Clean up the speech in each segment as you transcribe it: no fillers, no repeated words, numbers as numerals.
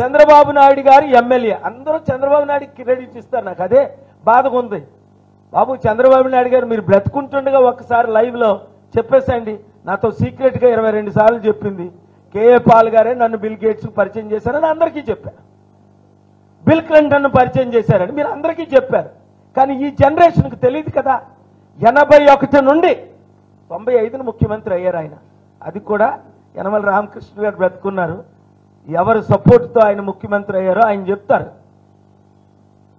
చంద్రబాబు నాయుడు గారు ఎమ్మెల్యే అందరూ చంద్రబాబు నాయుడు క్రెడిట్ ఇస్తారు. నాకు అదే బాధగా ఉంది. బాబు చంద్రబాబు నాయుడు గారు మీరు బ్రతుకుంటుండగా ఒక్కసారి లైవ్ లో చెప్పేసండి. నాతో సీక్రెట్ గా 22 సార్లు చెప్పింది. కేఏ పాల్ గారే నన్ను బిల్ గేట్స్ పరిచయం చేశారని అందరికీ చెప్పారు. బిల్ క్లింటన్ పరిచయం చేశారని మీరు అందరికీ చెప్పారు. కానీ ఈ జనరేషన్కి తెలియదు కదా. 81 నుండి 95ను ముఖ్యమంత్రి అయ్యారు ఆయన. అది కూడా యనమల రామకృష్ణ గారు బ్రతుకున్నారు. ఎవరు సపోర్ట్తో ఆయన ముఖ్యమంత్రి అయ్యారో ఆయన చెప్తారు.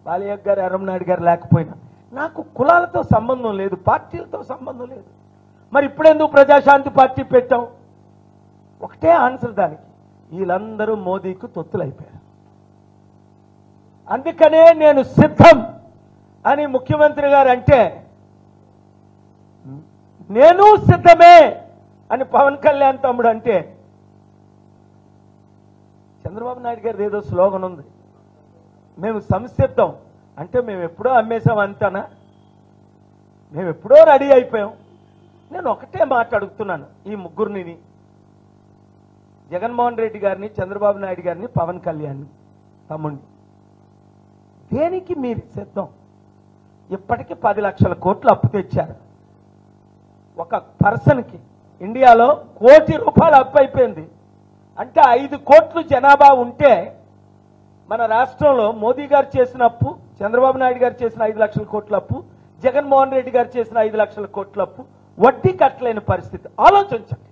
బాలయ్య గారు, ఎర్రంనాయుడు గారు లేకపోయినా నాకు కులాలతో సంబంధం లేదు, పార్టీలతో సంబంధం లేదు. మరి ఇప్పుడెందుకు ప్రజాశాంతి పార్టీ పెట్టాం? ఒకటే ఆన్సర్ దానికి, వీళ్ళందరూ మోదీకు తొత్తులైపోయారు. అందుకనే నేను సిద్ధం అని ముఖ్యమంత్రి గారు అంటే నేను సిద్ధమే అని పవన్ కళ్యాణ్ తమ్ముడు అంటే చంద్రబాబు నాయుడు గారి ఏదో స్లోగన్ ఉంది, మేము సంసిద్ధం అంటే మేము ఎప్పుడో అమ్మేశాం అంటానా? మేము ఎప్పుడో రెడీ అయిపోయాం. నేను ఒకటే మాట అడుగుతున్నాను ఈ ముగ్గురిని, జగన్మోహన్ రెడ్డి గారిని, చంద్రబాబు నాయుడు గారిని, పవన్ కళ్యాణ్ని తమ్ముడిని, దేనికి మీరు సిద్ధం? ఇప్పటికీ 10 లక్షల కోట్లు అప్పు తెచ్చారు. ఒక పర్సన్కి ఇండియాలో ₹1 కోటి అప్పు అయిపోయింది. అంటే 5 కోట్లు జనాభా ఉంటే మన రాష్ట్రంలో మోదీ గారు చేసిన అప్పు, చంద్రబాబు నాయుడు గారు చేసిన 5 లక్షల కోట్ల అప్పు, జగన్మోహన్ రెడ్డి గారు చేసిన 5 లక్షల కోట్ల అప్పు, వడ్డీ కట్టలేని పరిస్థితి. ఆలోచించండి.